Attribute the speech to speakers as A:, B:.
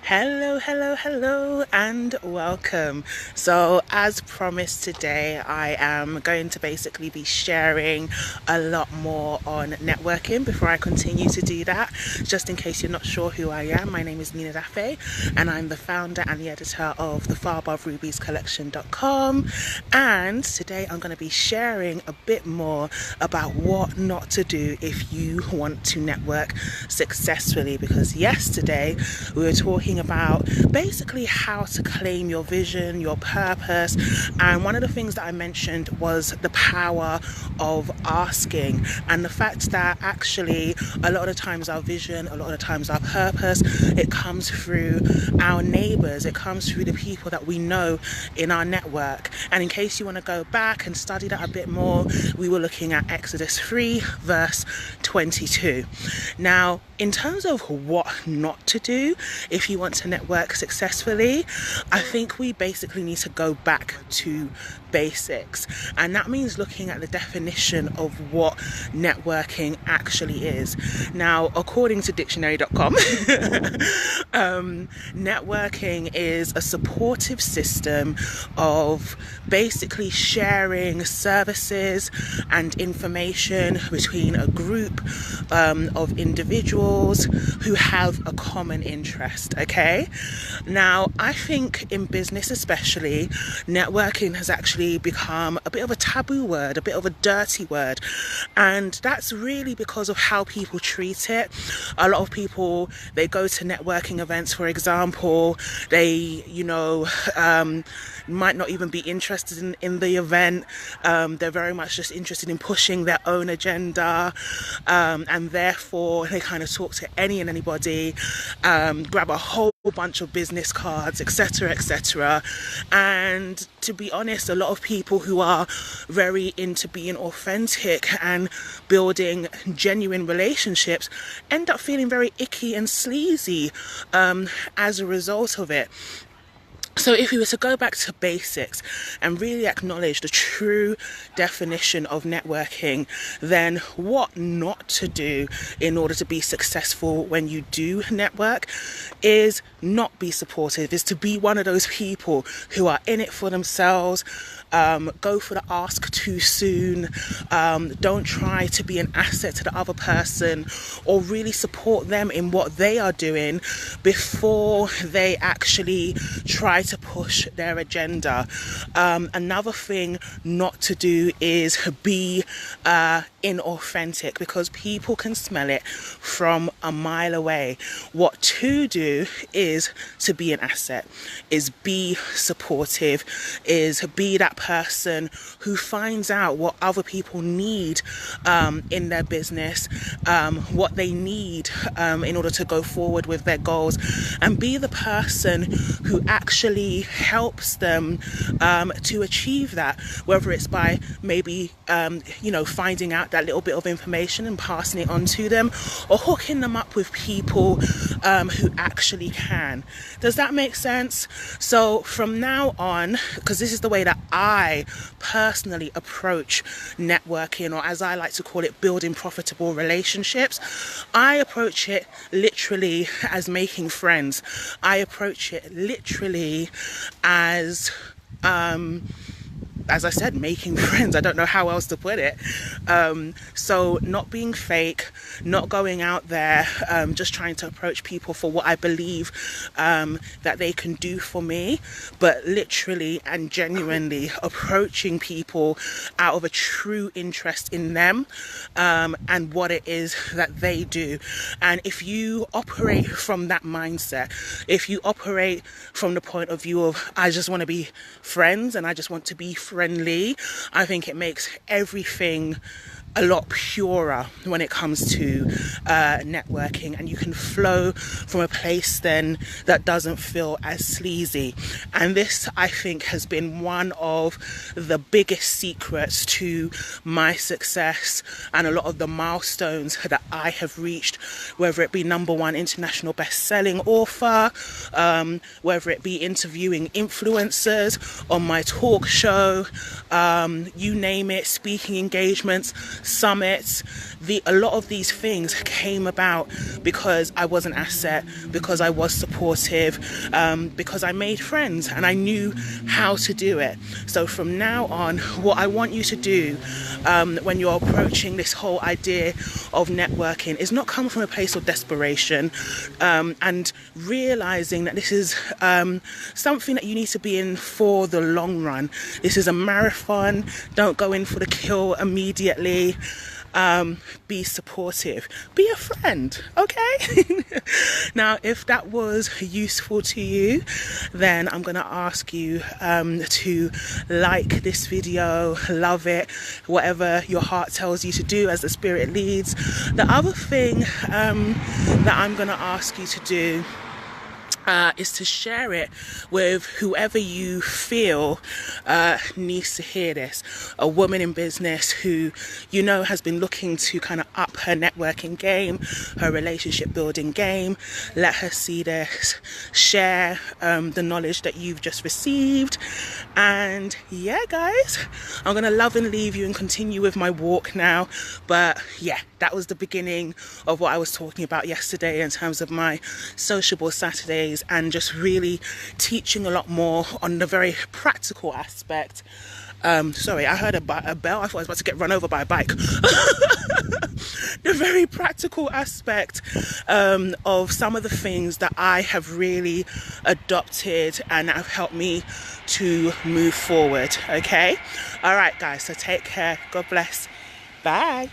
A: Hello, and welcome. So, as promised, today I am going to basically be sharing a lot more on networking. Before I continue to do that, just in case you're not sure who I am, my name is Nina Dafe, and I'm the founder and the editor of the FarAboveRubiesCollection.com. And today I'm going to be sharing a bit more about what not to do if you want to network successfully, because yesterday we were talking about basically how to claim your vision, your purpose, and one of the things that I mentioned was the power of asking, and the fact that actually a lot of times our vision, a lot of times our purpose, it comes through our neighbors, it comes through the people that we know in our network. And in case you want to go back and study that a bit more, we were looking at Exodus 3 verse 22. Now, in terms of what not to do if you want to network successfully, I think we basically need to go back to basics, and that means looking at the definition of what networking actually is. Now, according to dictionary.com, networking is a supportive system of basically sharing services and information between a group of individuals who have a common interest. Okay, now I think in business especially, networking has actually become a bit of a taboo word, a bit of a dirty word, and that's really because of how people treat it. A lot of people, they go to networking events, for example, they might not even be interested in the event. They're very much just interested in pushing their own agenda, and therefore they kind of talk to any and anybody, grab a whole bunch of business cards, etc. And to be honest, a lot of people who are very into being authentic and building genuine relationships end up feeling very icky and sleazy as a result of it. So if we were to go back to basics and really acknowledge the true definition of networking, then what not to do in order to be successful when you do network is not be supportive, is to be one of those people who are in it for themselves. Go for the ask too soon. Don't try to be an asset to the other person or really support them in what they are doing before they actually try to push their agenda. Another thing not to do is be inauthentic, because people can smell it from a mile away. What to do is to be an asset, is be supportive, is be that person who finds out what other people need in their business, what they need in order to go forward with their goals, and be the person who actually helps them to achieve that, whether it's by maybe finding out that little bit of information and passing it on to them, or hooking them up with people who actually can. Does that make sense? So from now on, because this is the way that I personally approach networking, or as I like to call it, building profitable relationships, I approach it literally as making friends. I approach it literally as I said, making friends. I don't know how else to put it. So not being fake, not going out there just trying to approach people for what I believe that they can do for me, but literally and genuinely approaching people out of a true interest in them and what it is that they do. And if you operate from that mindset, if you operate from the point of view of I just want to be friends and I just want to be friendly, I think it makes everything a lot purer when it comes to networking, and you can flow from a place then that doesn't feel as sleazy. And this, I think, has been one of the biggest secrets to my success and a lot of the milestones that I have reached, whether it be #1 international best-selling author, whether it be interviewing influencers on my talk show, you name it, speaking engagements, summits. A lot of these things came about because I was an asset, because I was supportive, because I made friends and I knew how to do it. So from now on, what I want you to do when you're approaching this whole idea of networking is not come from a place of desperation, and realizing that this is something that you need to be in for the long run. This is a marathon. Don't go in for the kill immediately. Be supportive, be a friend, okay? Now, if that was useful to you, then I'm gonna ask you to like this video, love it, whatever your heart tells you to do as the Spirit leads. The other thing that I'm gonna ask you to do is to share it with whoever you feel needs to hear this. A woman in business who you know has been looking to kind of up her networking game, her relationship building game. Let her see this, share the knowledge that you've just received. And yeah, guys, I'm gonna love and leave you and continue with my walk now. But yeah, that was the beginning of what I was talking about yesterday in terms of my sociable Saturdays, and just really teaching a lot more on the very practical aspect. Sorry, I heard a bell. I thought I was about to get run over by a bike. The very practical aspect of some of the things that I have really adopted and that have helped me to move forward. Okay? All right, guys, so take care. God bless. Bye.